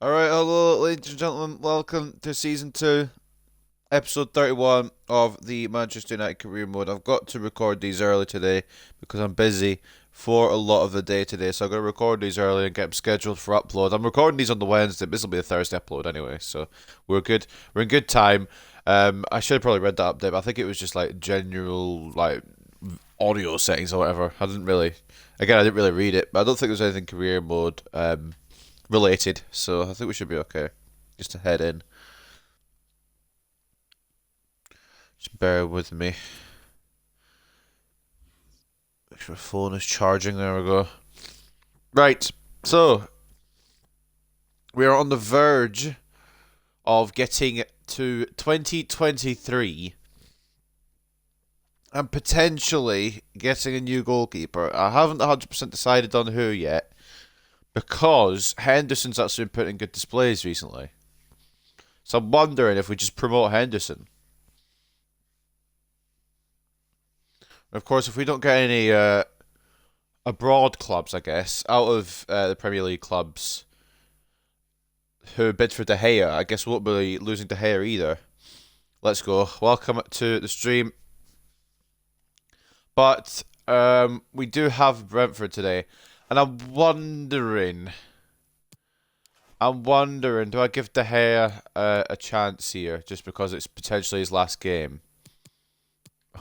Alright, hello, ladies and gentlemen. Welcome to Season 2, Episode 31 of the Manchester United Career Mode. I've got to record these early today because I'm busy for a lot of the day today, so I'm going to record these early and get them scheduled for upload. I'm recording these on the Wednesday, but this will be a Thursday upload anyway, so we're good. We're in good time. I should have probably read that update, but I think it was just like general, like, audio settings or whatever. I didn't really read it, but I don't think there's anything career mode related, so I think we should be okay. Just to head in. Just bear with me. Make sure my phone is charging. There we go. Right, so we are on the verge of getting to 2023 and potentially getting a new goalkeeper. I haven't 100% decided on who yet because Henderson's actually been putting good displays recently. So I'm wondering if we just promote Henderson. Of course, if we don't get any abroad clubs, I guess, out of the Premier League clubs who bid for De Gea, I guess we won't be losing De Gea either. Let's go. Welcome to the stream. But we do have Brentford today, and I'm wondering, do I give De Gea a chance here just because it's potentially his last game?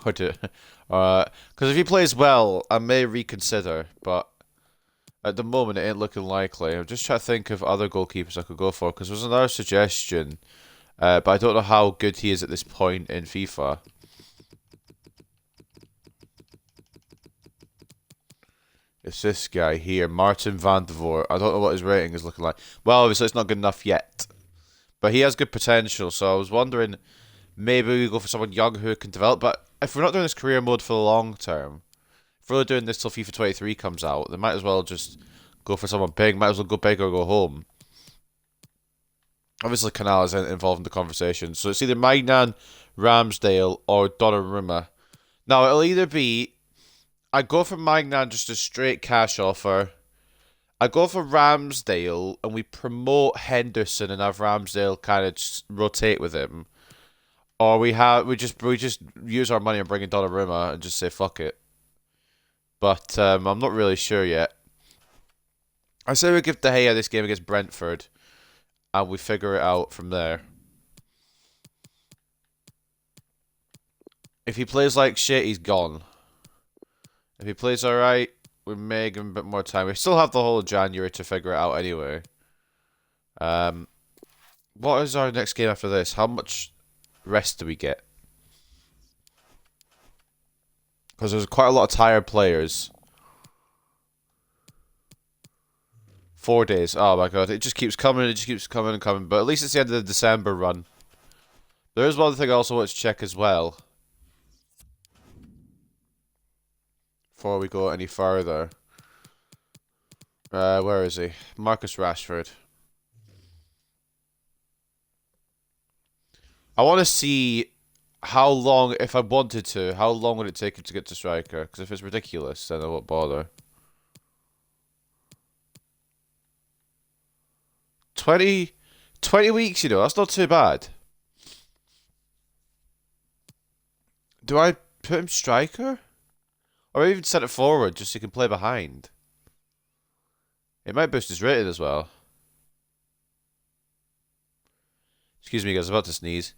Or do, because if he plays well, I may reconsider, but at the moment, it ain't looking likely. I'm just trying to think of other goalkeepers I could go for, because there's another suggestion, but I don't know how good he is at this point in FIFA. It's this guy here, Martin van der Voort. I don't know what his rating is looking like. Well, obviously it's not good enough yet, but he has good potential, so I was wondering maybe we go for someone young who can develop, but if we're not doing this career mode for the long term, if we're really doing this till FIFA 23 comes out, they might as well just go for someone big, might as well go big or go home. Obviously, Canal is involved in the conversation, so it's either Magnan, Ramsdale, or Donnarumma. Now, it'll either be I go for Magnan, just a straight cash offer. I go for Ramsdale, and we promote Henderson and have Ramsdale kind of just rotate with him, or we just use our money and bring in Donnarumma and just say fuck it. But I'm not really sure yet. I say we give De Gea this game against Brentford, and we figure it out from there. If he plays like shit, he's gone. If he plays alright, we may give him a bit more time. We still have the whole of January to figure it out anyway. Um, what is our next game after this? How much rest do we get? Because there's quite a lot of tired players. 4 days. Oh my god, it just keeps coming, it just keeps coming and coming. But at least it's the end of the December run. There is one thing I also want to check as well. Before we go any further. Where is he? Marcus Rashford. I want to see how long, if I wanted to, how long would it take him to get to striker? Because if it's ridiculous, then I won't bother. 20, 20 weeks, that's not too bad. Do I put him striker? Or even set it forward just so he can play behind? It might boost his rating as well. Excuse me, guys, I'm about to sneeze.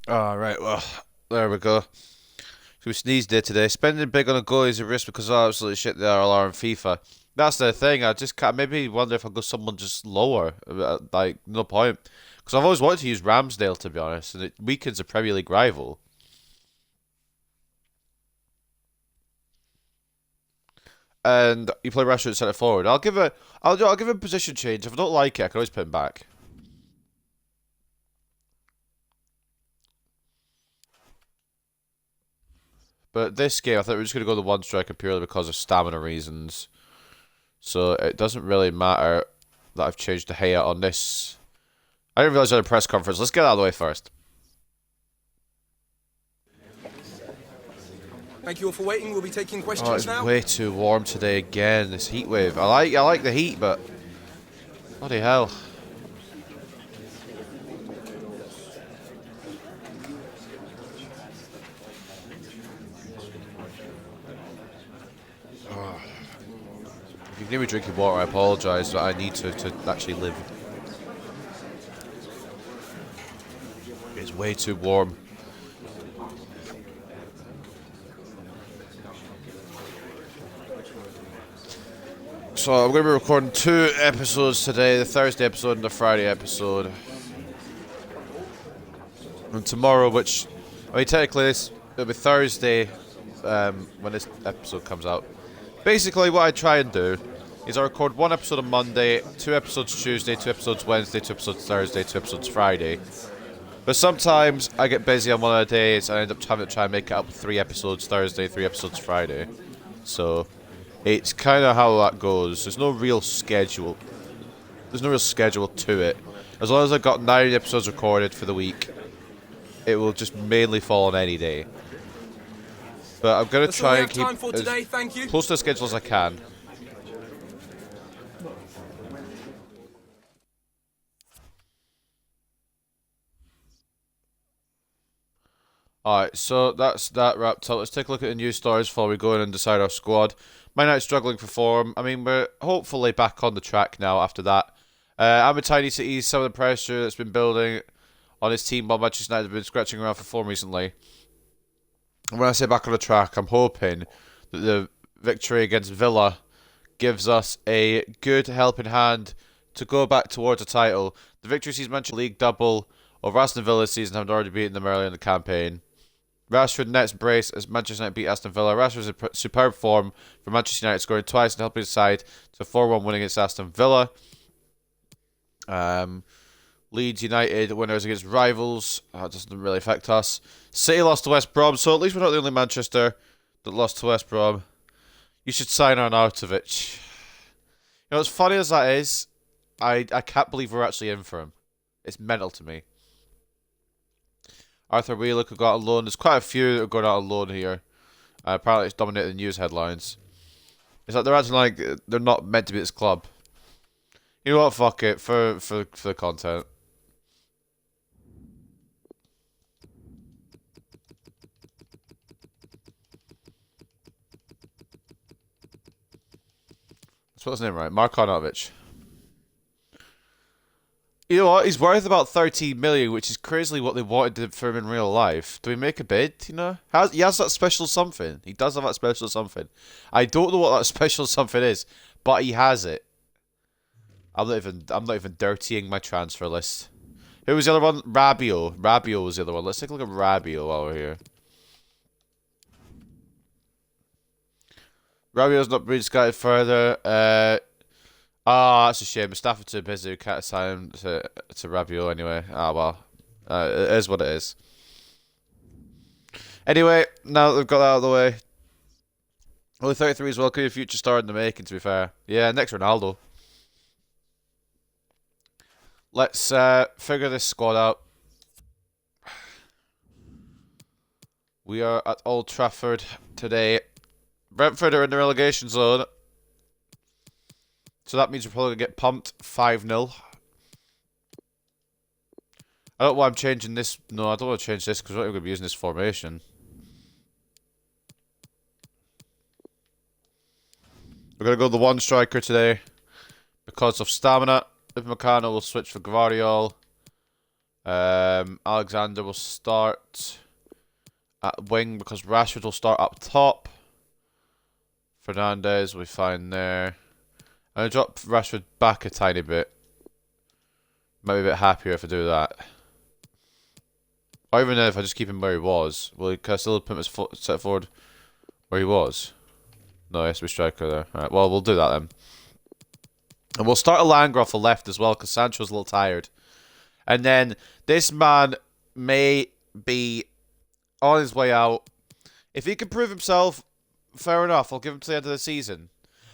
Alright, well, there we go. So we sneezed there today. Spending big on a goal is a risk because of absolutely shit they all are in FIFA. That's the thing. I just can't. Maybe wonder if I go someone just lower. Like no point. Because I've always wanted to use Ramsdale to be honest, and it weakens a Premier League rival. And you play Rashford centre forward. I'll give him a position change. If I don't like it, I can always put him back. But this game, I thought we were just going to go the one striker purely because of stamina reasons. So it doesn't really matter that I've changed the Gea on this. I didn't realize I had a press conference. Let's get that out of the way first. Thank you all for waiting. We'll be taking questions it's now. way too warm today again. This heat wave. I like the heat, but bloody hell. If you can hear me drinking water, I apologise, but I need to actually live. It's way too warm. So I'm going to be recording 2 episodes today, the Thursday episode and the Friday episode. And tomorrow, which, I mean technically it'll be Thursday when this episode comes out. Basically what I try and do is I record 1 episode on Monday, 2 episodes Tuesday, 2 episodes Wednesday, 2 episodes Thursday, 2 episodes Friday. But sometimes I get busy on one of the days and I end up having to try and make it up with 3 episodes Thursday, 3 episodes Friday. So it's kind of how that goes. There's no real schedule. There's no real schedule to it. As long as I've got 9 episodes recorded for the week, it will just mainly fall on any day. But I'm going to try and keep as close to the schedule as I can. Alright, so that's that wrapped up. Let's take a look at the news stories before we go in and decide our squad. Man United struggling for form. I mean, we're hopefully back on the track now after that. I'm tiny to ease some of the pressure that's been building on his team while Manchester United have been scratching around for form recently. And when I say back on the track, I'm hoping that the victory against Villa gives us a good helping hand to go back towards a title. The victory sees Manchester League double over Aston Villa this season, having already beaten them early in the campaign. Rashford nets brace as Manchester United beat Aston Villa. Rashford's in superb form for Manchester United, scoring twice and helping his side to a 4-1 win against Aston Villa. Leeds United winners against rivals. That doesn't really affect us. City lost to West Brom, so at least we're not the only Manchester that lost to West Brom. You should sign Arnautovic. You know, as funny as that is, I can't believe we're actually in for him. It's mental to me. Arthur Wheeler could go out on loan. There's quite a few that are going out on loan here. Apparently it's dominated the news headlines. It's like they're acting like they're not meant to be at this club. You know what? Fuck it. For the content. Let's put his name right. Mark Arnautovic. You know what? He's worth about 13 million, which is crazily what they wanted for him in real life. Do we make a bid? You know, he has that special something. He does have that special something. I don't know what that special something is, but he has it. I'm not even dirtying my transfer list. Who was the other one? Rabiot. Rabiot was the other one. Let's take a look at Rabiot while we're here. Rabiot's not been scouted further. That's a shame. Mustafa too busy. Can't assign him to Rabiot anyway. Well. It is what it is. Anyway, now that we've got that out of the way. Only 33 as well. Could be a future star in the making, to be fair. Yeah, next Ronaldo. Let's figure this squad out. We are at Old Trafford today. Brentford are in the relegation zone. So that means we're probably going to get pumped 5-0. I don't know why I'm changing this. No, I don't want to change this because we're not going to be using this formation. We're going to go the one striker today because of stamina. Upamecano will switch for Gvardiol. Alexander will start at wing because Rashford will start up top. Fernandez will be fine there. I'm going to drop Rashford back a tiny bit. Might be a bit happier if I do that. Or even if I just keep him where he was. Can I still put him as set forward where he was? No, he has to be striker there. Alright, well, we'll do that then. And we'll start Alangro off the left as well, because Sancho's a little tired. And then this man may be on his way out. If he can prove himself, fair enough, I'll give him to the end of the season.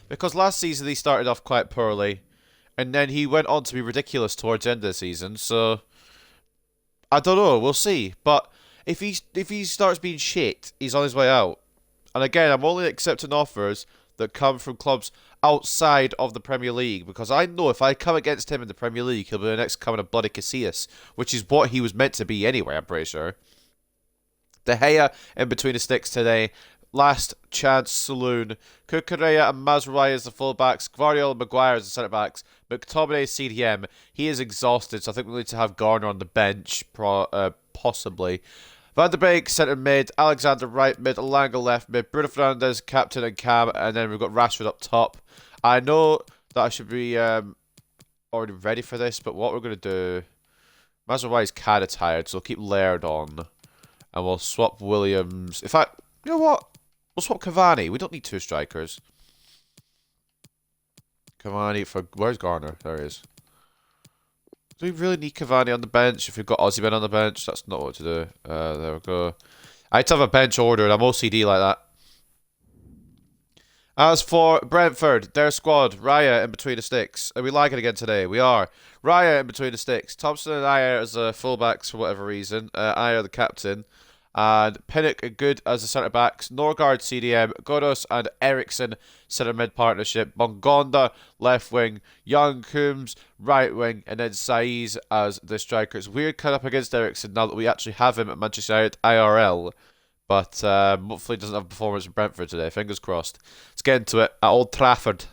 Because last season he started off quite poorly. And then he went on to be ridiculous towards the end of the season. So, I don't know, we'll see. But if he starts being shit, he's on his way out. And again, I'm only accepting offers that come from clubs outside of the Premier League, because I know if I come against him in the Premier League, he'll be the next coming of bloody Casillas, which is what he was meant to be anyway, I'm pretty sure. De Gea in between the sticks today. Last chance saloon. Cucurella and Mazraoui as the fullbacks. Guardiola and Maguire as the centre backs. McTominay CDM. He is exhausted, so I think we need to have Garner on the bench, possibly. Van der Beek centre mid. Alexander right mid. Alanga left mid. Bruno Fernandes captain and cam, and then we've got Rashford up top. I know that I should be already ready for this, but what we're going to do... Mazraoui is kind of tired, so we'll keep Laird on. And we'll swap Williams. In fact, you know what? We'll swap Cavani. We don't need two strikers. Cavani for... Where's Garner? There he is. Do we really need Cavani on the bench if we've got Osimhen on the bench? That's not what to do. There we go. I had to have a bench order, and I'm OCD like that. As for Brentford, their squad, Raya in between the sticks. Are we lagging again today? We are. Raya in between the sticks. Thompson and Ayer as the fullbacks for whatever reason. Ayer the captain. And Pinnock and Good as the centre backs. Norgard CDM. Godos and Eriksson centre mid partnership. Bongonda left wing. Young Coombs right wing. And then Saiz as the strikers. Weird cut up against Eriksson now that we actually have him at Manchester United IRL. But hopefully he doesn't have a performance in Brentford today. Fingers crossed. Let's get into it at Old Trafford.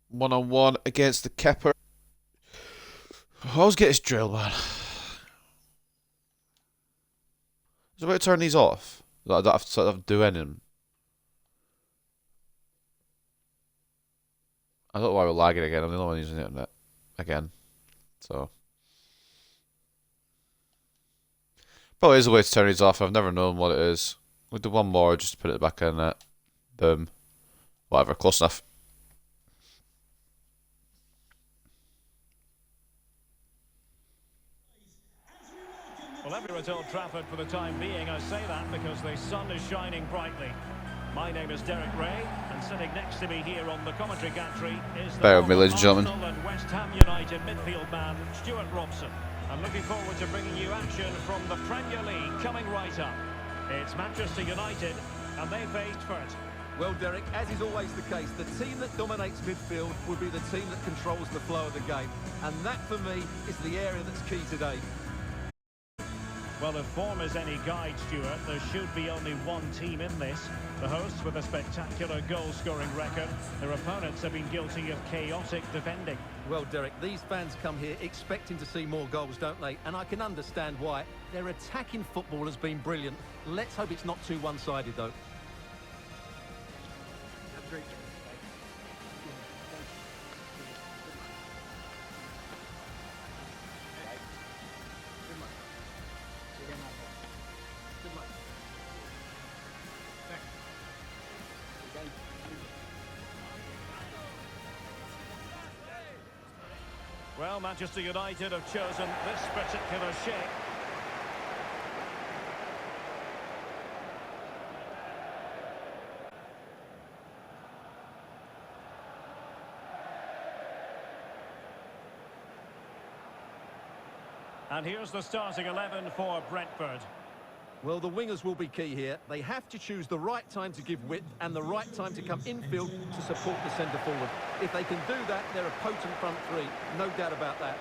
One-on-one against the Kepper. I always get his drill, man. Is there a way to turn these off? I don't have to do anything. I don't know why we're lagging again. I'm the only one using the internet again. So. Probably is a way to turn these off. I've never known what it is. We'll do one more just to put it back in there. Boom. Whatever, close enough. Well, everywhere at Old Trafford for the time being. I say that because the sun is shining brightly. My name is Derek Ray, and sitting next to me here on the commentary gantry is the Bear with me, ladies and gentlemen. Arsenal and West Ham United midfield man, Stuart Robson. I'm looking forward to bringing you action from the Premier League coming right up. It's Manchester United, and they faced first. Well, Derek, as is always the case, the team that dominates midfield will be the team that controls the flow of the game. And that, for me, is the area that's key today. Well, if form is any guide, Stuart, there should be only one team in this. The hosts with a spectacular goal-scoring record. Their opponents have been guilty of chaotic defending. Well, Derek, these fans come here expecting to see more goals, don't they? And I can understand why. Their attacking football has been brilliant. Let's hope it's not too one-sided, though. Well, Manchester United have chosen this particular shape. And here's the starting 11 for Brentford. Well, the wingers will be key here. They have to choose the right time to give width and the right time to come infield to support the centre forward. If they can do that, they're a potent front three. No doubt about that.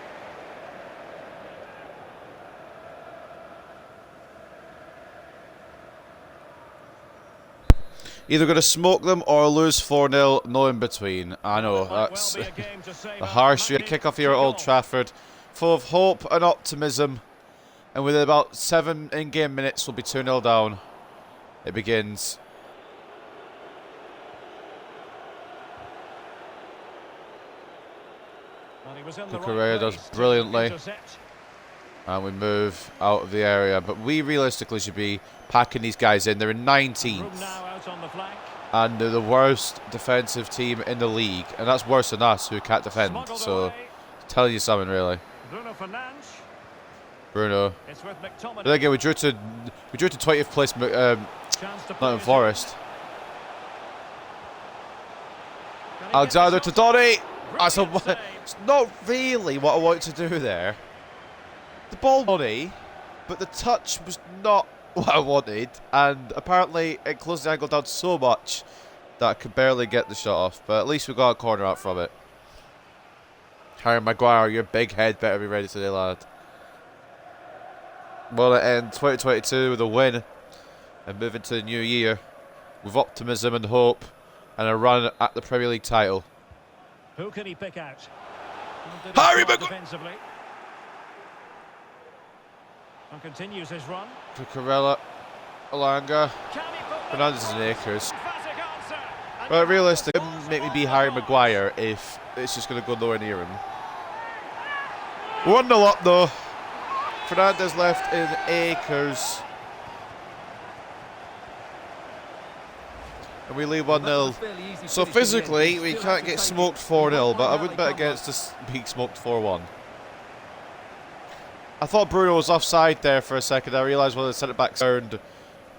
Either going to smoke them or lose 4-0, no in between. I know, that's a harsh kick-off here at Old Trafford. Full of hope and optimism. And within about 7 in-game minutes, we'll be 2-0 down. It begins. Cucurella does brilliantly. And we move out of the area. But we realistically should be packing these guys in. They're in 19th. And they're the worst defensive team in the league. And that's worse than us, who can't defend. So, telling you something, really. Bruno Fernandes. Bruno. It's with McTominay. But again, we drew to 20th place Nottingham Forest. Alexander to Donny. That's it's not really what I wanted to do there. The ball Donny, but the touch was not what I wanted, and apparently it closed the angle down so much that I could barely get the shot off. But at least we got a corner out from it. Harry Maguire, your big head better be ready today, lad. Will it end 2022 with a win and move into the new year with optimism and hope and a run at the Premier League title? Who can he pick out? Harry Maguire! Defensively. And continues his run. Cucurella, Alanga, Fernandes and Akers. But realistically, it wouldn't make me be Harry Maguire if it's just going to go nowhere near him. 1-0 up though. Fernandes left in Akers. And we leave 1-0. So physically, we can't get smoked 4-0, but I wouldn't bet against us being smoked 4-1. I thought Bruno was offside there for a second. I realised when the centre-back turned,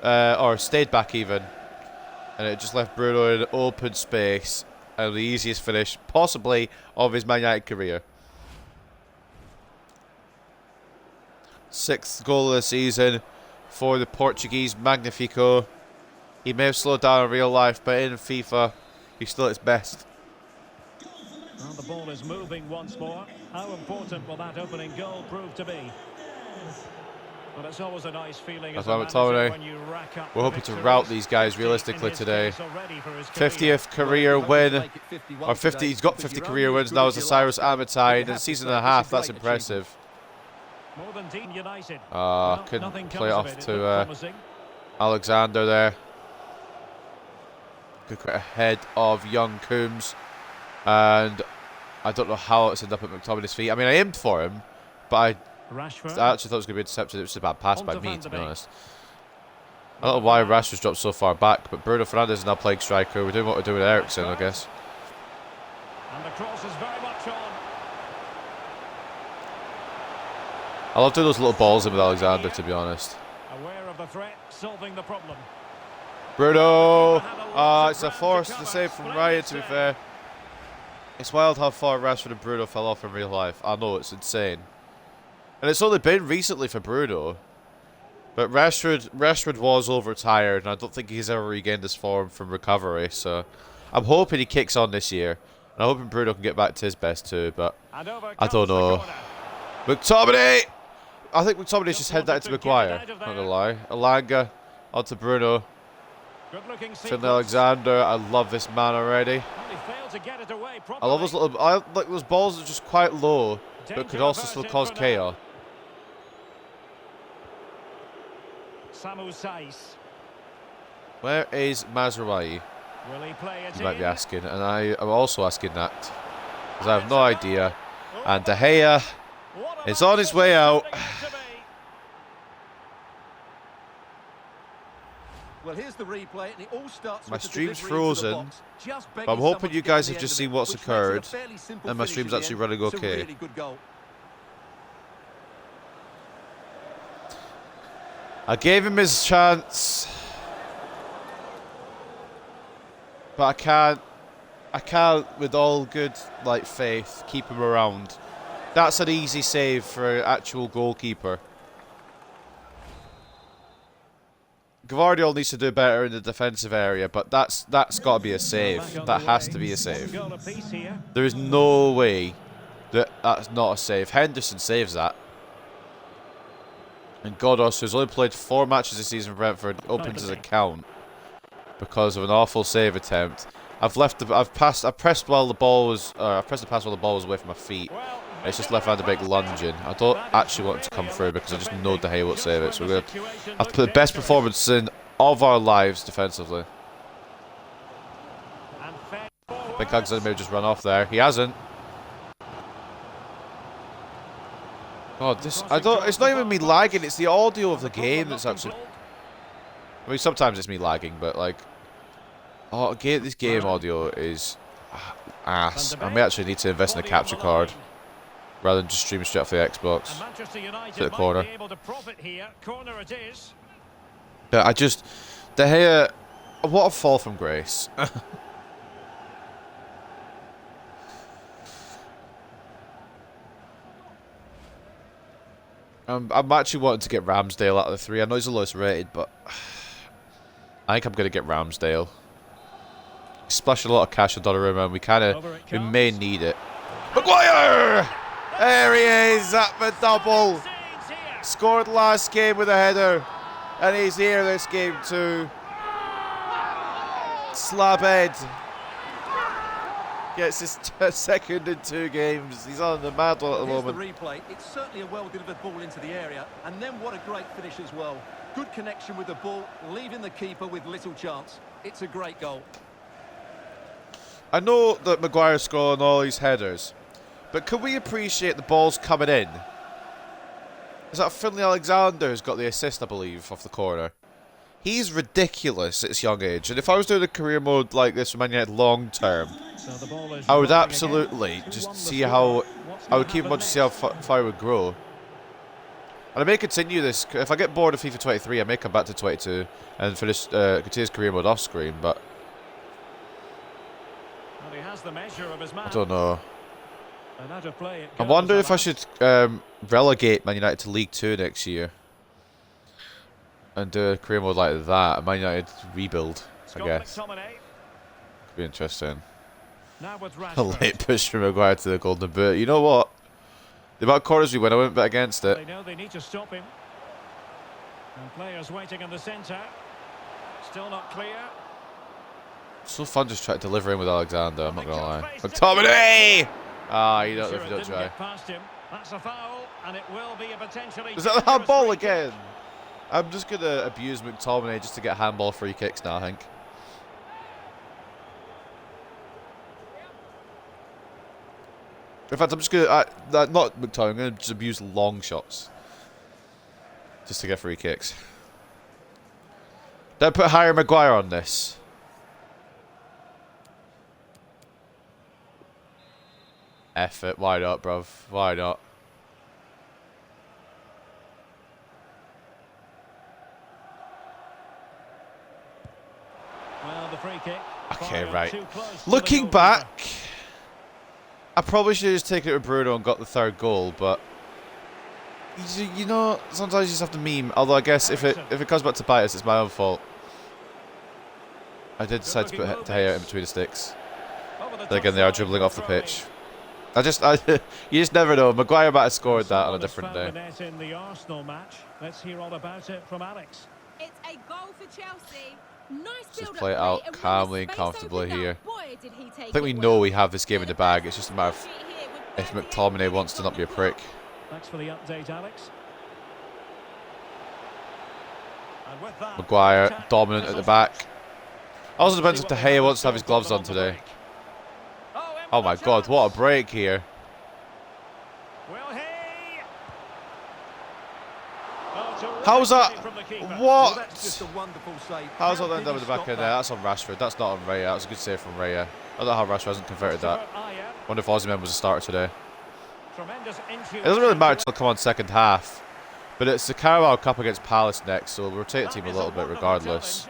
or stayed back even. And it just left Bruno in open space. And the easiest finish, possibly, of his Man United career. 6th goal of the season for the Portuguese Magnifico. He may have slowed down in real life, but in FIFA, he's still at his best. Well, the ball is moving once more. How important will that opening goal prove to be? Well, it's always a nice feeling as a manager when you rack up. We're hoping to rout these guys realistically today. 50th career win, or 50. He's got 50 career wins now as a Cyrus Amatine in a season and a half. That's impressive. Couldn't play it off to Alexander there. Good ahead of young Coombs, and I don't know how it's ended up at McTominay's feet. I mean, I aimed for him, but I actually thought it was going to be intercepted. It was just a bad pass by me, to be honest. I don't know why Rashford's dropped so far back, but Bruno Fernandes is now playing striker. We're doing what we're doing with Eriksen, I guess. And the cross is very much on. I love doing those little balls in with Alexander, to be honest. Aware of the threat, solving the problem. Bruno! It's a force to save from Ryan, to be fair. It's wild how far Rashford and Bruno fell off in real life. I know, it's insane. And it's only been recently for Bruno. But Rashford was overtired, and I don't think he's ever regained his form from recovery. So I'm hoping he kicks on this year. And I'm hoping Bruno can get back to his best too, but I don't know. McTominay! I think McTominay's just headed that into Maguire, not gonna lie. Alanga onto Bruno. Finlay Alexander, I love this man already. I love those little, I like those balls that are just quite low, but could also still cause chaos. Where is Mazraoui? You might be asking, and I am also asking that, because I have no idea. And De Gea is on his way out. Well, here's the replay, and it all starts my with stream's frozen, but I'm hoping you guys have just seen what's occurred, and my stream's actually running okay. Really good goal. I gave him his chance, but I can't, with all good faith, keep him around. That's an easy save for an actual goalkeeper. Gvardiol needs to do better in the defensive area, but that's got to be a save. That has to be a save. There is no way that that's not a save. Henderson saves that. And Godos, who's only played 4 matches this season for Brentford, opens his account because of an awful save attempt. I pressed the pass while the ball was away from my feet. It's just left-handed big lunging. I don't actually want him to come through because I just know De Gea won't save it. So we're going to have to put the best performance in of our lives defensively. I think Alexander may have just run off there. He hasn't. God, it's not even me lagging. It's the audio of the game that's actually. I mean, sometimes it's me lagging, but this game audio is ass. I may actually need to invest in a capture card. rather than just streaming straight off the Xbox. And Manchester United To the corner. might be able to profit here. Corner it is. But I just... De Gea... What a fall from grace. I'm actually wanting to get Ramsdale out of the three. I know he's the lowest rated, but... I think I'm going to get Ramsdale. Splash a lot of cash on Donnarumma, and we may need it. Maguire! There he is at the double. Scored last game with a header, and he's here this game too. Slab head. Gets his second in 2 games. He's on the mad one at the moment. Here's the replay. It's certainly a well-delivered ball into the area, and then what a great finish as well. Good connection with the ball, leaving the keeper with little chance. It's a great goal. I know that Maguire's scoring all these headers, but can we appreciate the balls coming in? Is that Finlay Alexander who's got the assist, I believe, off the corner? He's ridiculous at his young age, and if I was doing a career mode like this for Man United long term, I would absolutely just see how I would keep him on to see how far he would grow. And I may continue this. If I get bored of FIFA 23, I may come back to 22 and finish continue his career mode off screen, but I don't know. I wonder if I should relegate Man United to League 2 next year and do a career mode like that. Man United rebuild, I guess. Could be interesting. A late push from Maguire to the golden boot. You know what? The amount of corners we win, I wouldn't bet against it. They know they need to stop him. And players waiting in the centre. Still not clear. So fun just trying to deliver in with Alexander, I'm not going to lie. McTominay! Ah, you don't, if you don't try. That's a foul, and it will be a potentially... Is that the handball again? I'm just going to abuse McTominay just to get handball free kicks now, I think. In fact, I'm just going to... not McTominay, I'm going to just abuse long shots. Just to get free kicks. Don't put Harry Maguire on this. F it, why not, bruv? Why not? Well, the free kick. Okay, right. Looking back, I probably should have just taken it with Bruno and got the 3rd goal, but you know, sometimes you just have to meme. Although I guess if it comes back to bite us, it's my own fault. I did decide to put De Gea in between the sticks. Then again, they are dribbling off the pitch. You just never know. Maguire might have scored that on a different day. In the Arsenal match. Let's hear all about it from Alex. It's a goal for Chelsea. Nice just play it out calmly and comfortably here. I think we know we have this game in the bag. It's just a matter of if McTominay wants to not be a prick. Thanks for the update, Alex. Maguire dominant at the back. Also depends if De Gea wants to have his gloves on today. Oh my god, what a break here. How's that? What? How's that then done with the back end there? That's on Rashford. That's not on Raya. That's a good save from Raya. I don't know how Rashford hasn't converted that. Wonder if Ozyman was a starter today. It doesn't really matter until come on second half. But it's the Carabao Cup against Palace next, so we'll rotate the team a little bit regardless.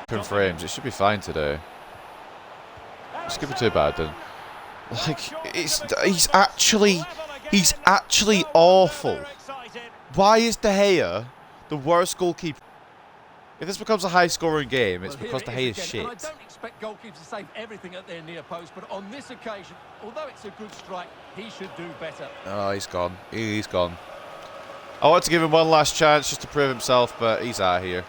Open frames, it should be fine today. It's going to be too bad then. Like, he's actually awful. Why is De Gea the worst goalkeeper? If this becomes a high-scoring game, it's because De Gea is shit. I don't expect goalkeepers to save everything at their near post, but on this occasion, although it's a good strike, he should do better. Oh, he's gone. He's gone. I want to give him one last chance just to prove himself, but he's out of here.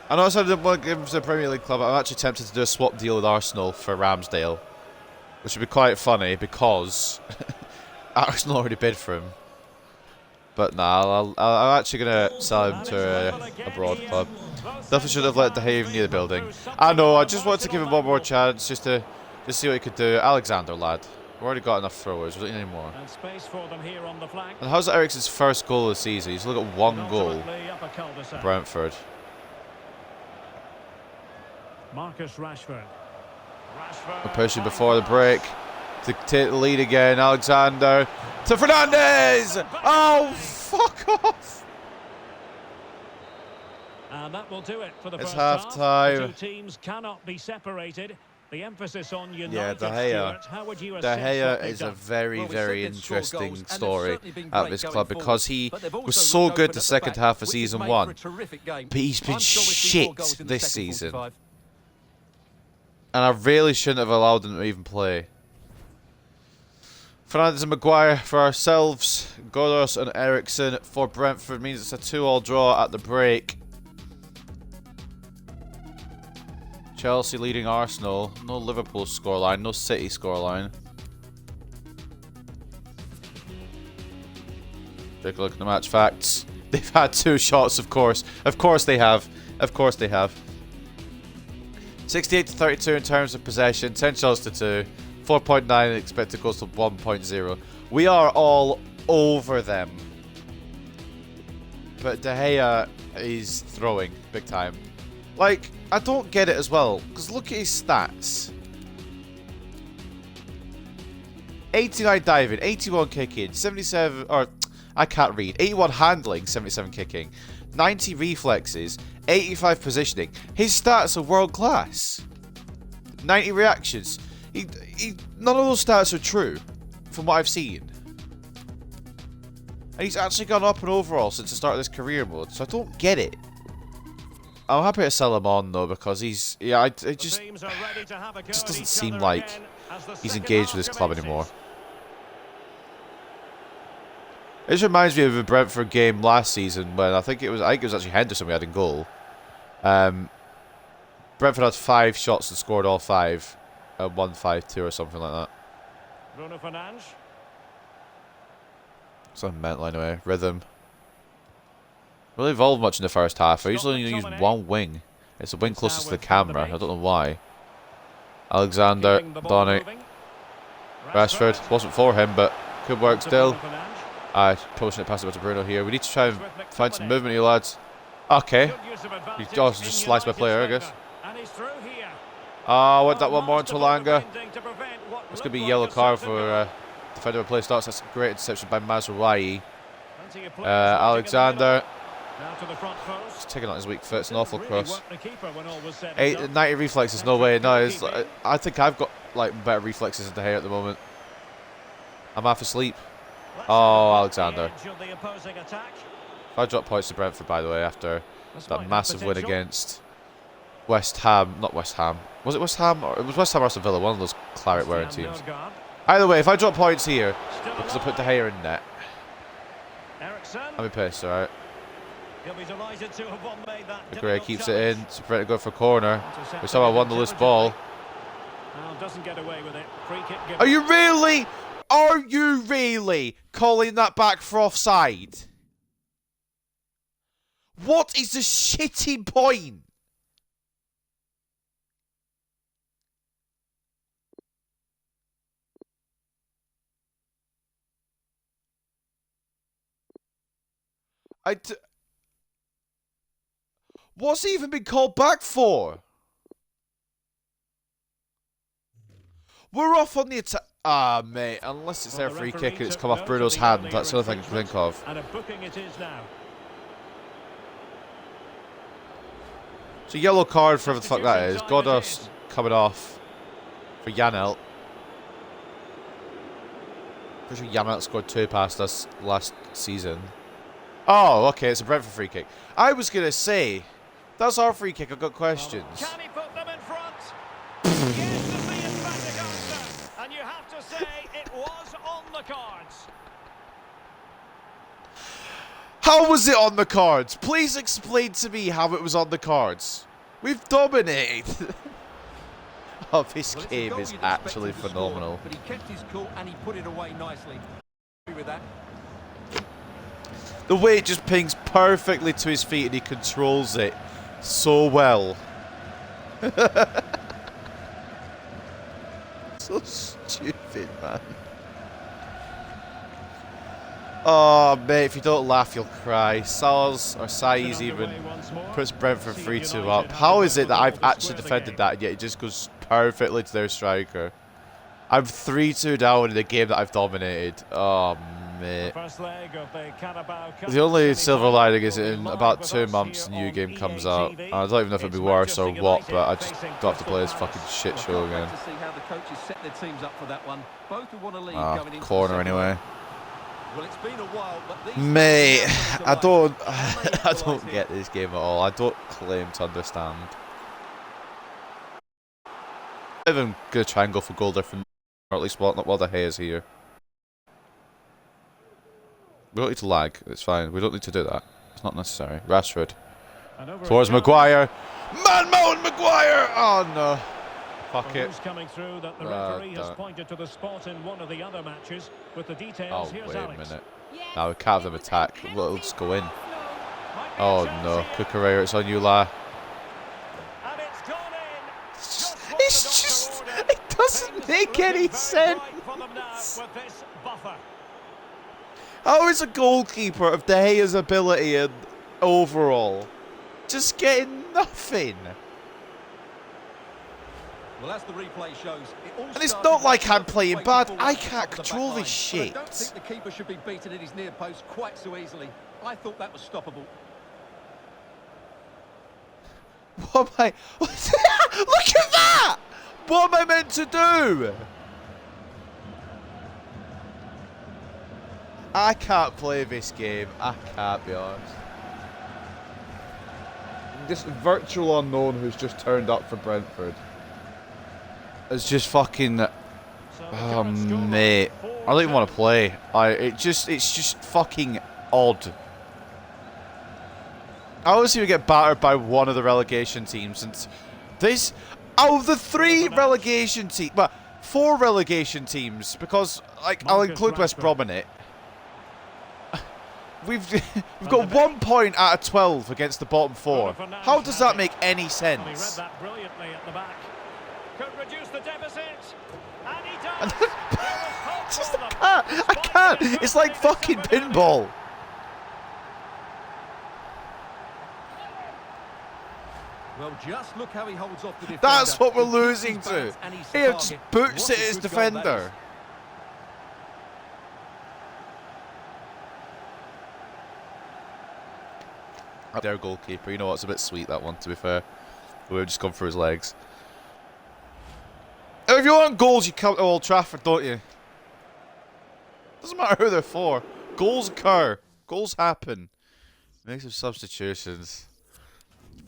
I know I said I didn't want to give him to the Premier League club, but I'm actually tempted to do a swap deal with Arsenal for Ramsdale. Which would be quite funny because Arsenal already bid for him. But nah, I'm actually going to sell him to a abroad club. Definitely should have let De Gea near the building. I know, I just wanted to give him one more chance just to see what he could do. Alexander, lad. We've already got enough throwers, we don't need any more. And how's Eriksen's first goal of the season? He's only got 1 goal. Brentford. Marcus Rashford. Rashford. We're pushing before the break to take the lead again. Alexander to Fernandez. Oh, fuck off! And that will do it for the It's first half half. time. The two teams cannot be separated. The emphasis on United. Yeah, De Gea. Stuart, how would you De assess Gea what they've is a done? very, Well, we very said they'd score interesting goals, and they've story certainly been at great this going club forward. because he But they've also was so looked good open the at second back, half of which has season made one, for a terrific game. but he's been I'm sure we'll see more shit goals in the this second season. 45. And I really shouldn't have allowed him to even play. Fernandes and Maguire for ourselves. Godos and Eriksson for Brentford means it's a 2-2 draw at the break. Chelsea leading Arsenal. No Liverpool scoreline, no City scoreline. Take a look at the match facts. They've had 2 shots, of course. Of course they have. Of course they have. 68 to 32 in terms of possession. 10 shots to 2. 4.9 expected goals to 1.0. We are all over them. But De Gea is throwing big time. Like, I don't get it as well, because look at his stats. 89 diving, 81 kicking, 77, or I can't read, 81 handling, 77 kicking, 90 reflexes, 85 positioning. His stats are world class. 90 reactions. None of those stats are true, from what I've seen. And he's actually gone up in overall since the start of this career mode, so I don't get it. I'm happy to sell him on though because he's it just doesn't seem like he's engaged with this club anymore. This reminds me of a Brentford game last season when I think it was actually Henderson we had in goal. Brentford had 5 shots and scored all 5, 1-5-2 or something like that. Bruno Fernandes. Something mental anyway. Rhythm. Really evolved much in the first half. I usually only use one wing. It's a wing closest to the camera. I don't know why. Alexander, Donny, Rashford. Wasn't for him, but could work still. Pushing it past it to Bruno here. We need to try and find some movement here, lads. Okay. He also just sliced my player, I guess. I want that one more into Langa. It's going to be a yellow card for defender when play starts. That's a great interception by Mazraoui. Alexander. He's taking on his weak foot. It's an awful cross. 90 reflexes, no way. No, I think I've got like better reflexes than De Gea at the moment. I'm half asleep. Oh, Alexander. I dropped points to Brentford, by the way, after that massive win against West Ham. Not West Ham. Was it West Ham? Or it was West Ham or Aston Villa, one of those claret-wearing teams. Either way, if I drop points here, because I put De Gea in net, I'll be pissed, alright. Gray keeps it in. It's ready to go for a corner. We somehow won the loose ball. Are you really? Are you really calling that back for offside? What is the shitty point? What's he even been called back for? We're off on the attack. Ah, mate, unless it's their free kick and it's come off Bruno's hand, that's the only thing I can think of. And a booking it is now. So yellow card for whatever the fuck that is. Godos coming off for Janelt. Pretty sure Janelt scored 2 past us last season. Oh, okay, it's a Brentford free kick. I was going to say, that's our free kick, I've got questions. Can he put them in front? Yes, the emphatic answer. And you have to say it was on the cards. How was it on the cards? Please explain to me how it was on the cards. We've dominated. Oh, this game is actually phenomenal. But he kept his cool and he put it away nicely. With that. The way it just pings perfectly to his feet and he controls it so well. So stupid, man. Oh, mate, if you don't laugh, you'll cry. Sal's, or Sai's even, puts Brentford 3-2 up. How is it that I've actually defended that and yet it just goes perfectly to their striker? I'm 3-2 down in a game that I've dominated. Oh, mate. The only silver lining is in about 2 months, a new game comes out. I don't even know if it'll be worse or what, but I just don't have to play this fucking shit show again. Corner anyway. Well, it's been a while, but these Mate, I don't get this game at all. I don't claim to understand. I'm even gonna try and go for goal different, or at least while the hay is here. We don't need to lag. It's fine. We don't need to do that. It's not necessary. Rashford towards Maguire. Man, Mountain Maguire. Oh no. Fuck it. Coming through that the referee has pointed to the spot in one of the other matches with the details. Oh, Here's wait a Alex. minute. Now we can't have them attack. We'll just go in. Oh no, Cucurella, it's on you, La. And it's gone in. It's just, it doesn't make any sense. How is a goalkeeper of De Gea's ability and overall just getting nothing? Well, as the replay shows, And it's not like I'm playing bad. I can't control this shit. I don't think the keeper should be beaten at his near post quite so easily. I thought that was stoppable. What am I? Look at that! What am I meant to do? I can't play this game. I can't be honest. This virtual unknown who's just turned up for Brentford. It's just fucking. Oh, mate. I don't even want to play. It's just fucking odd. I always we get battered by one of the relegation teams, and this out of the 3 relegation teams, well, 4 relegation teams, because like I'll include West Brom in it. We've got 1 point out of 12 against the bottom 4. How does that make any sense? Could reduce the deficit, and he does. Just I can't. It's like fucking pinball. Well, just look how he holds off the defender. That's what we're losing to. He just boots it his defender. Their goalkeeper. You know what? It's a bit sweet, that one, to be fair. We've just gone for his legs. If you want goals, you come to Old Trafford, don't you? Doesn't matter who they're for. Goals occur. Goals happen. Make some substitutions.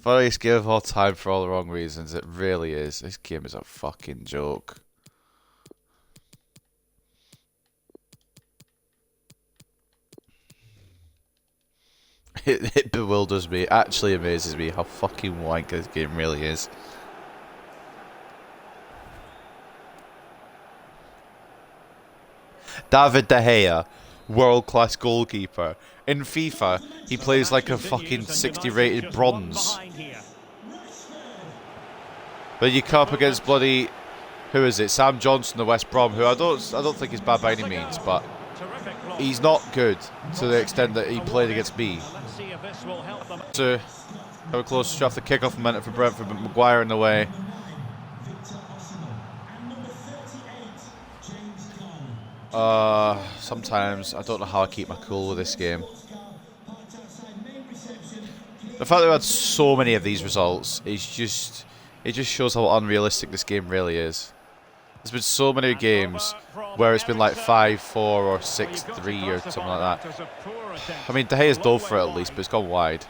Funniest game of all time for all the wrong reasons. It really is. This game is a fucking joke. It bewilders me. It actually amazes me how fucking wank this game really is. David De Gea, world-class goalkeeper. In FIFA, he plays like a fucking 60 rated bronze. But you come up against bloody, who is it? Sam Johnson, the West Brom, who I don't think is bad by any means, but he's not good to the extent that he played against me. So, have a close shot the kickoff momentum for Brentford, but Maguire in the way. Sometimes I don't know how I keep my cool with this game. The fact that we had so many of these results is just, it just shows how unrealistic this game really is. There's been so many games where it's been like 5-4 or 6-3 or something like that. I mean, De Gea's dove for it at least, but it's gone wide.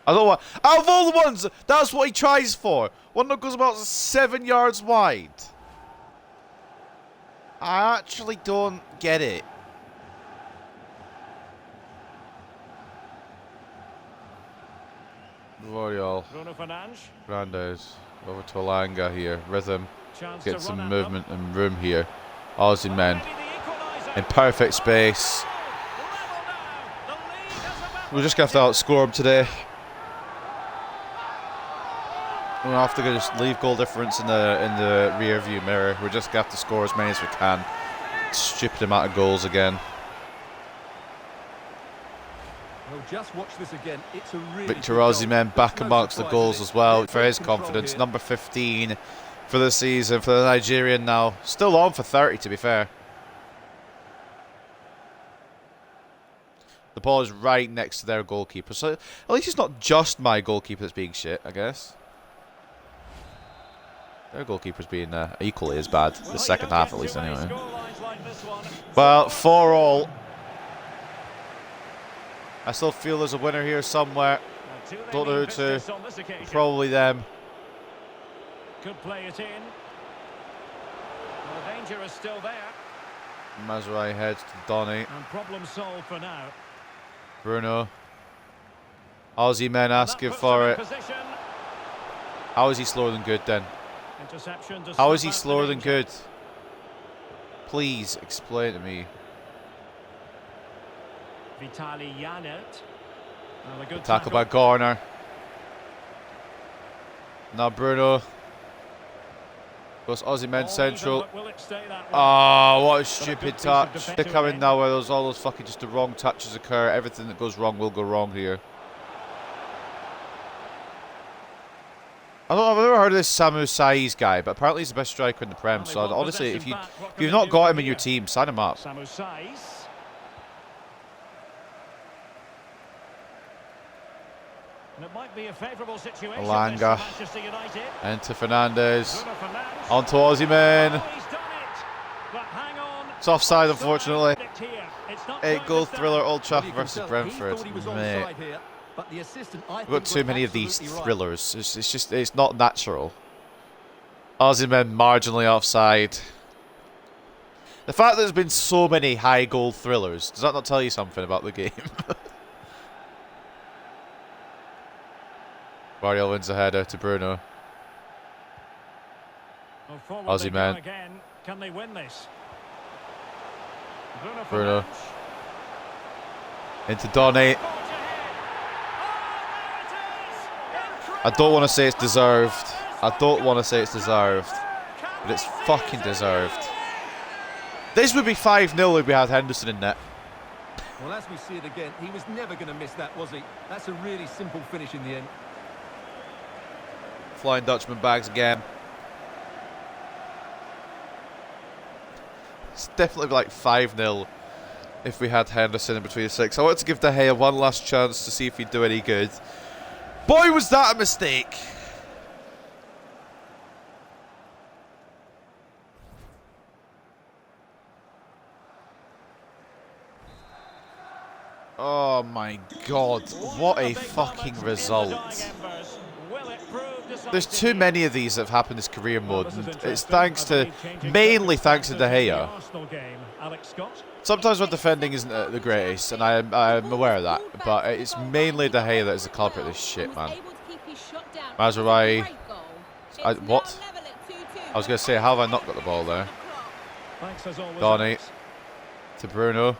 I don't want. Out of all the ones, that's what he tries for. One that goes about 7 yards wide. I actually don't get it. Royal. Fernandes. Over to Alanga here. Rhythm. Get some movement and room here. Aussie men. In perfect space. We're just going to have to outscore him today. We'll have to just leave goal difference in the rear view mirror. We're just gonna have to score as many as we can. Stupid amount of goals again. Well, just watch this again. It's a really Victor good goal. Osimhen back It's no amongst the surprise, goals is it? as well Good for his control confidence. here. Number 15 for the season for the Nigerian now. Still on for 30 to be fair. The ball is right next to their goalkeeper. So at least it's not just my goalkeeper that's being shit, I guess. Their goalkeeper's being equally as bad. The second half at least anyway. Well, 4-all. I still feel there's a winner here somewhere. Don't know who to. Probably them. Could play it in. Well, the danger is still there. Mazraoui heads to Donny. And problem solved for now. Bruno. Aussie men asking for it. How is he slower than good then? How is he slower than good? Please explain to me. Vitaly Yanet. Tackle by Garner. Now Bruno. Goes Aussie men central. Oh, what a stupid touch. They're coming now where all those fucking just the wrong touches occur. Everything that goes wrong will go wrong here. I've never heard of this Samu Saiz guy, but apparently he's the best striker in the Prem. So honestly, if you've not got him in your team, sign him up. Samu Saiz. And it might be a favourable situation. Alanga. Manchester United. Into Fernandez. Bruno Fernandes. Onto Osimhen. Oh, he's done it. But hang on. It's offside, unfortunately. It's not 8-goal quite thriller, Old Well, Trafford you can versus tell Brentford. he thought he was Mate. onside here, but the assistant, I We've think, got too was many of these absolutely right. thrillers. It's just, it's not natural. Osimhen marginally offside. The fact that there's been so many high goal thrillers, does that not tell you something about the game? Mario wins the header to Bruno. Well, forward Aussie they go man. again. Can they win this? Bruno. Fernandes. Into Donny. I don't want to say it's deserved. I don't want to say it's deserved. But it's fucking deserved. This would be 5-0 if we had Henderson in net. Well, as we see it again, he was never going to miss that, was he? That's a really simple finish in the end. Flying Dutchman bags again. It's definitely like 5-0 if we had Henderson in between the six. I want to give De Gea one last chance to see if he'd do any good. Boy, was that a mistake! Oh my god, what a fucking result. There's too many of these that have happened this career mode, and it's mainly thanks to De Gea. Sometimes my defending isn't the greatest, and I'm aware of that, but it's mainly De Gea that is the culprit of this shit, man. Mazraoui. What? I was going to say, how have I not got the ball there? Donny. To Bruno.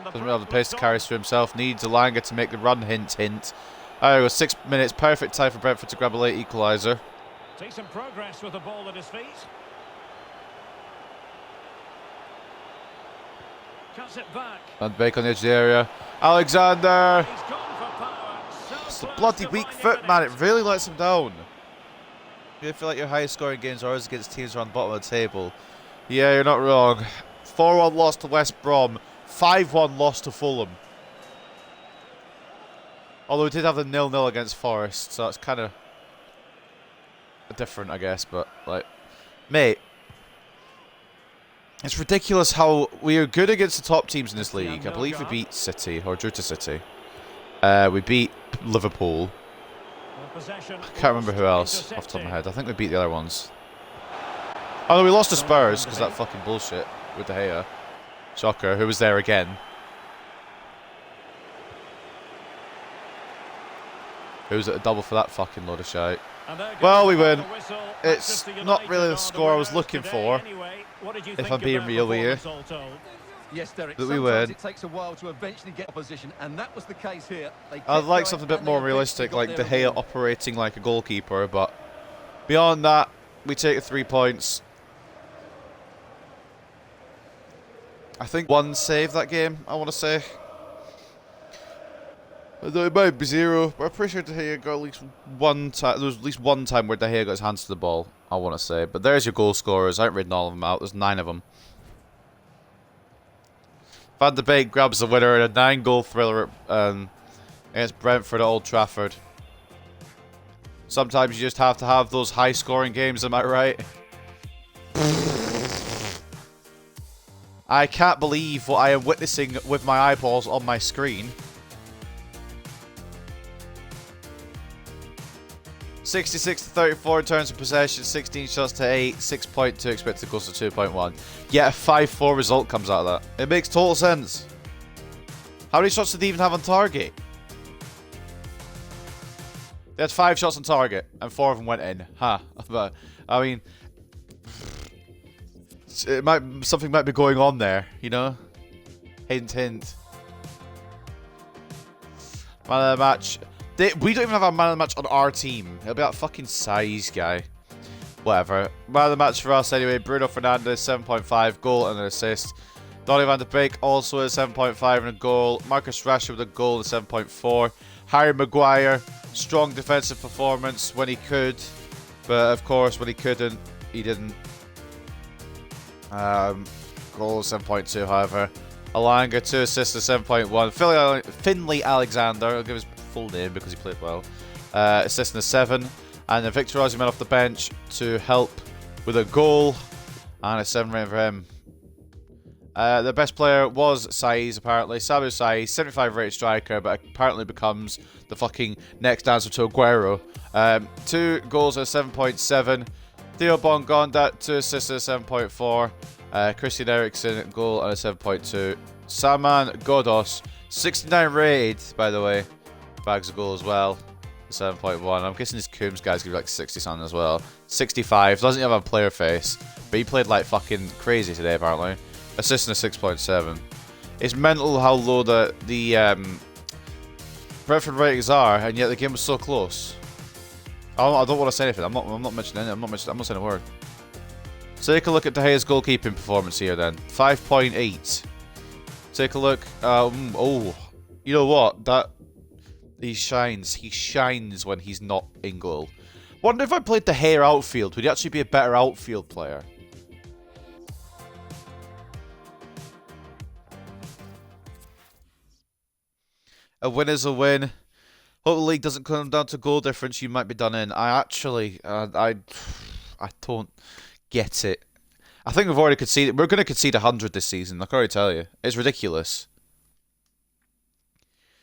Doesn't really have the pace to carry through himself. Needs Alanga to make the run, hint, hint. There we go, 6 minutes. Perfect time for Brentford to grab a late equaliser. Decent progress with the ball at his feet. Cuts it back. And Bake on the edge of the area. Alexander! He's gone for power. It's the bloody weak foot, man. It really lets him down. You feel like your highest scoring games are always against teams around the bottom of the table. Yeah, you're not wrong. 4-1 loss to West Brom. 5-1 loss to Fulham. Although we did have the 0-0 against Forest, so it's kind of different, I guess. But, like, mate, it's ridiculous how we are good against the top teams in this league. I believe we beat City, or drew to City. We beat Liverpool. I can't remember who else off the top of my head. I think we beat the other ones. Oh, no, we lost to Spurs because that fucking bullshit with De Gea. Shocker, who was there again. Who's at a double for that fucking load of shite. Well, we win. It's not really the score I was looking for, if I'm being real here. Yes, Derek. that we Sometimes win. it takes a while to eventually get opposition, and that was the case here. I'd like something a bit more realistic, like De Gea operating like a goalkeeper, but beyond that, we take 3 points. I think 1 save that game, I want to say. Although it might be 0, but I'm pretty sure De Gea got at least 1 time. There was at least 1 time where De Gea got his hands to the ball, I want to say. But there's your goal scorers. I haven't written all of them out. There's 9 of them. Van de Beek grabs the winner in a 9-goal thriller against Brentford at Old Trafford. Sometimes you just have to have those high-scoring games, am I right? I can't believe what I am witnessing with my eyeballs on my screen. 66-34 in terms of possession, 16 shots to 8, 6.2 expected goals to 2.1. Yet a 5-4 result comes out of that. It makes total sense. How many shots did they even have on target? They had 5 shots on target, and 4 of them went in. Huh. But, I mean, something might be going on there, you know? Hint, hint. Man of the match. We don't even have a man of the match on our team. It'll be that fucking size guy. Whatever. Man of the match for us anyway. Bruno Fernandes, 7.5, goal and an assist. Donny van de Beek also a 7.5 and a goal. Marcus Rashford with a goal and 7.4. Harry Maguire, strong defensive performance when he could. But of course, when he couldn't, he didn't. Goal 7.2, however. Alanga, 2 assists to 7.1. Finley Alexander, I'll give his full name because he played well. Assist in a 7. And then Victor Osimhen off the bench to help with a goal. And a 7 rating for him. The best player was Saiz, apparently. Samu Saiz, 75 rated striker, but apparently becomes the fucking next answer to Aguero. 2 goals at 7.7. Theo Bongonda, 2 assists at 7.4. Christian Eriksen, goal and a 7.2. Saman Ghoddos, 69 rated, by the way. Bags a goal as well. 7.1. I'm guessing this Coombs guy's gonna be like 60 something as well. 65. Doesn't have a player face, but he played like fucking crazy today, apparently. Assist in a 6.7. It's mental how low the Brentford ratings are, and yet the game was so close. I don't want to say anything. I'm not mentioning anything. I'm not saying a word. So take a look at De Gea's goalkeeping performance here then. 5.8. Take a look. Oh, you know what? He shines. He shines when he's not in goal. Wonder if I played De Gea outfield, would he actually be a better outfield player? A win is a win. Hope the league doesn't come down to goal difference. You might be done in. I actually, I don't get it. I think we've already conceded. We're going to concede 100 this season. I can already tell you. It's ridiculous.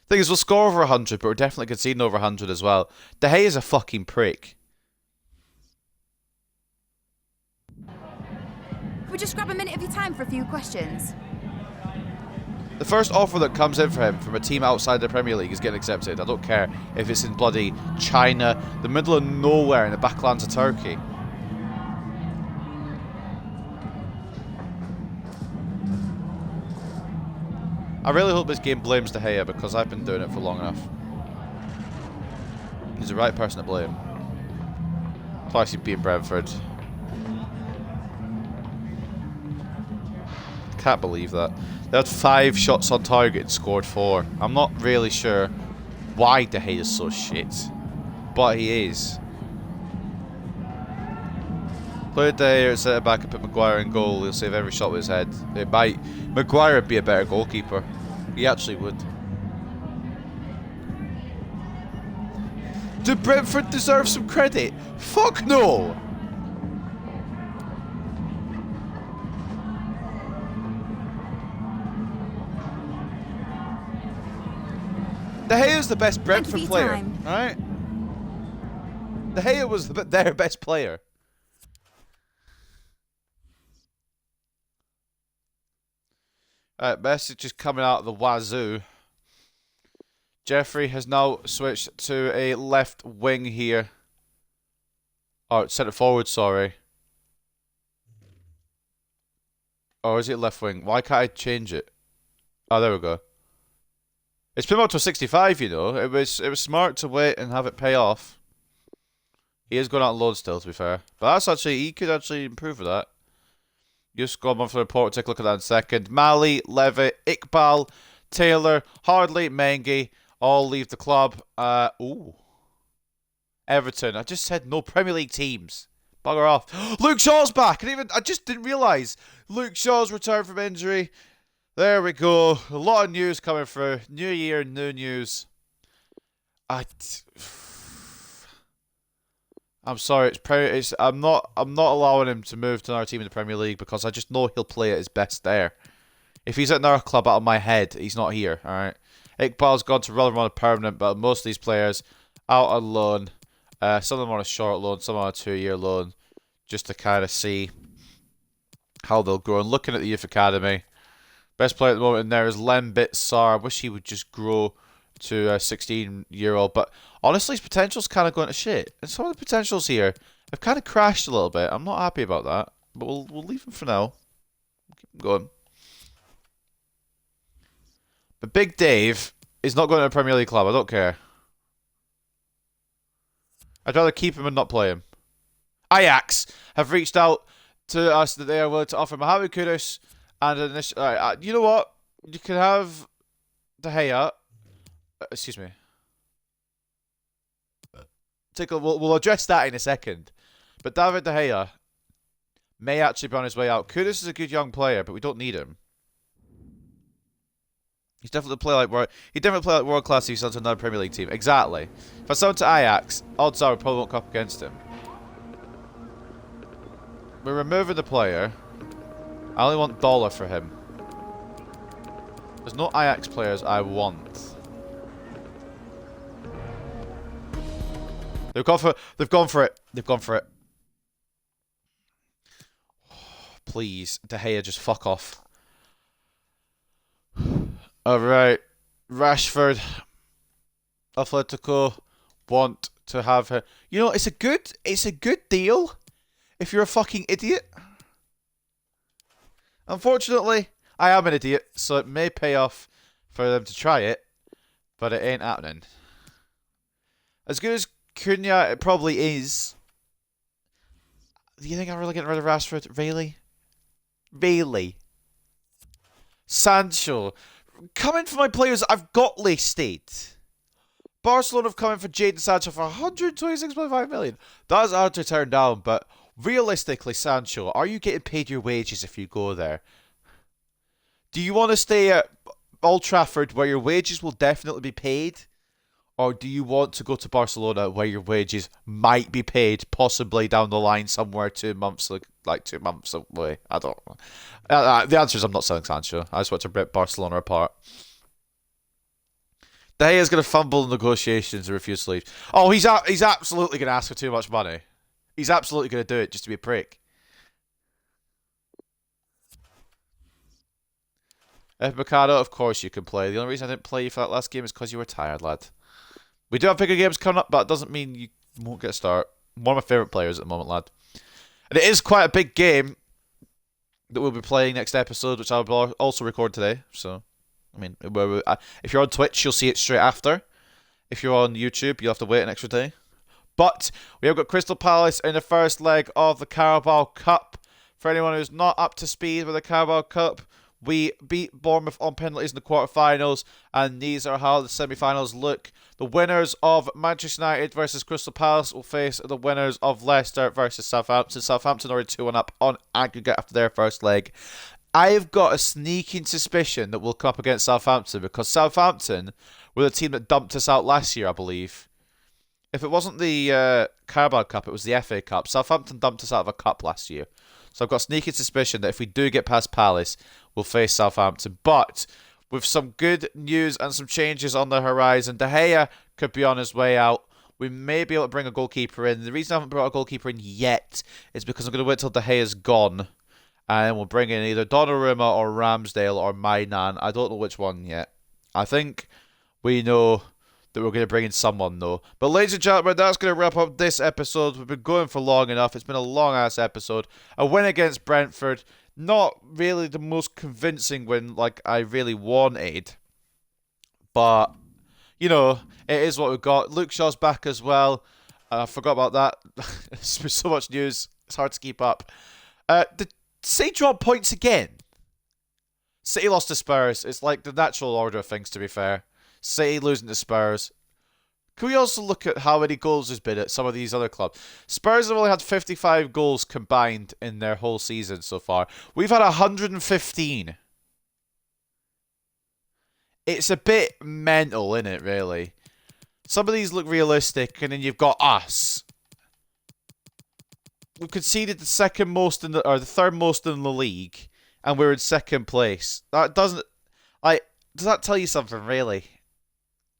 Thing is, we'll score over 100, but we're definitely conceding over 100 as well. De Gea is a fucking prick. Could we just grab a minute of your time for a few questions? The first offer that comes in for him from a team outside the Premier League is getting accepted. I don't care if it's in bloody China, the middle of nowhere in the backlands of Turkey. I really hope this game blames De Gea because I've been doing it for long enough. He's the right person to blame. Twice he beat Brentford. Can't believe that. They had 5 shots on target and scored 4. I'm not really sure why De Gea is so shit, but he is. Play De Gea at centre back and put Maguire in goal. He'll save every shot with his head. Maguire would be a better goalkeeper. He actually would. Do Brentford deserve some credit? Fuck no! De Gea is the best Brentford player, right? De Gea was their best player. Message is coming out of the wazoo. Jeffrey has now switched to a left wing here. Oh, centre forward, sorry. Or is it left wing? Why can't I change it? Oh, there we go. It's been up to 65, you know. It was smart to wait and have it pay off. He is going out on loan still, to be fair. But that's actually, he could actually improve with that. Just go on for the report, take a look at that in a second. Mali, Levitt, Iqbal, Taylor, Hardley, Mengi, all leave the club. Everton. I just said no Premier League teams. Bugger off. Luke Shaw's back. I just didn't realise. Luke Shaw's returned from injury. There we go. A lot of news coming through. New year, new news. I'm sorry. I'm not allowing him to move to another team in the Premier League because I just know he'll play at his best there. If he's at another club out of my head, he's not here. All right. Iqbal's gone to Rotherham on a permanent, but most of these players out on loan. Some of them on a short loan, some on a 2-year loan, just to kind of see how they'll grow. And looking at the youth academy, best player at the moment in there is Lembit Sarr. I wish he would just grow to a 16-year-old, but honestly, his potential's kind of going to shit. And some of the potentials here have kind of crashed a little bit. I'm not happy about that, but we'll leave him for now. Keep him going. But Big Dave is not going to a Premier League club. I don't care. I'd rather keep him and not play him. Ajax have reached out to us that they are willing to offer Mohamed Kudus and an initial. You know what? You can have De Gea. Excuse me. We'll address that in a second. But David De Gea may actually be on his way out. Kudus is a good young player, but we don't need him. He definitely play like world class if he's on to another Premier League team. Exactly. If I sell him to Ajax, odds are we probably won't come up against him. We're removing the player. I only want dollar for him. There's no Ajax players I want. They've gone for it. They've gone for it. Please, De Gea, just fuck off. Alright. Rashford. Atletico want to have her. You know, it's a good deal if you're a fucking idiot. Unfortunately, I am an idiot, so it may pay off for them to try it, but it ain't happening. As good as Cunha it probably is. Do you think I'm really getting rid of Rashford? Really? Really? Sancho. Coming for my players I've got listed. Barcelona have come in for Jadon Sancho for 126.5 million. That is hard to turn down, but realistically, Sancho, are you getting paid your wages if you go there? Do you want to stay at Old Trafford where your wages will definitely be paid? Or do you want to go to Barcelona where your wages might be paid, possibly down the line somewhere 2 months, like 2 months away? I don't know. The answer is I'm not selling Sancho. I just want to rip Barcelona apart. De Gea is going to fumble in negotiations and refuse to leave. Oh, he's absolutely going to ask for too much money. He's absolutely going to do it just to be a prick. If Mikado, of course you can play. The only reason I didn't play you for that last game is because you were tired, lad. We do have bigger games coming up, but it doesn't mean you won't get a start. One of my favourite players at the moment, lad. And it is quite a big game that we'll be playing next episode, which I'll also record today. So, I mean, if you're on Twitch, you'll see it straight after. If you're on YouTube, you'll have to wait an extra day. But we have got Crystal Palace in the first leg of the Carabao Cup. For anyone who's not up to speed with the Carabao Cup, we beat Bournemouth on penalties in the quarterfinals, and these are how the semi-finals look. The winners of Manchester United versus Crystal Palace will face the winners of Leicester versus Southampton. Southampton already 2-1 up on aggregate after their first leg. I've got a sneaking suspicion that we'll come up against Southampton, because Southampton were the team that dumped us out last year, I believe. If it wasn't the Carabao Cup, it was the FA Cup. Southampton dumped us out of a cup last year. So I've got a sneaking suspicion that if we do get past Palace, we'll face Southampton. But with some good news and some changes on the horizon, De Gea could be on his way out. We may be able to bring a goalkeeper in. The reason I haven't brought a goalkeeper in yet is because I'm going to wait till De Gea's gone. And then we'll bring in either Donnarumma or Ramsdale or Mainan. I don't know which one yet. I think we know that we're going to bring in someone, though. But ladies and gentlemen, that's going to wrap up this episode. We've been going for long enough. It's been a long-ass episode. A win against Brentford. Not really the most convincing win like I really wanted. But, you know, it is what we've got. Luke Shaw's back as well. I forgot about that. There's been so much news. It's hard to keep up. Did City drop points again? City lost to Spurs. It's like the natural order of things, to be fair. City losing to Spurs. Can we also look at how many goals there's been at some of these other clubs? Spurs have only had 55 goals combined in their whole season so far. We've had 115. It's a bit mental, isn't it, really? Some of these look realistic, and then you've got us. We've conceded the second most in the, or the third most in the league, and we're in second place. That doesn't, does that tell you something, really?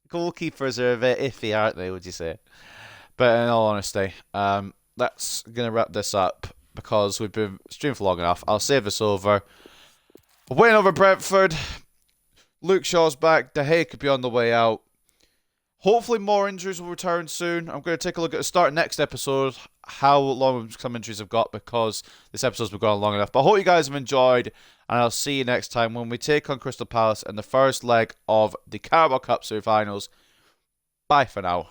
Goalkeepers are a bit iffy, aren't they, would you say? But in all honesty, that's going to wrap this up because we've been streaming for long enough. I'll save this over. A win over Brentford. Luke Shaw's back. De Gea could be on the way out. Hopefully more injuries will return soon. I'm going to take a look at the start of next episode, how long some injuries have got, because this episode's been going long enough. But I hope you guys have enjoyed, and I'll see you next time when we take on Crystal Palace in the first leg of the Carabao Cup semi-finals. Bye for now.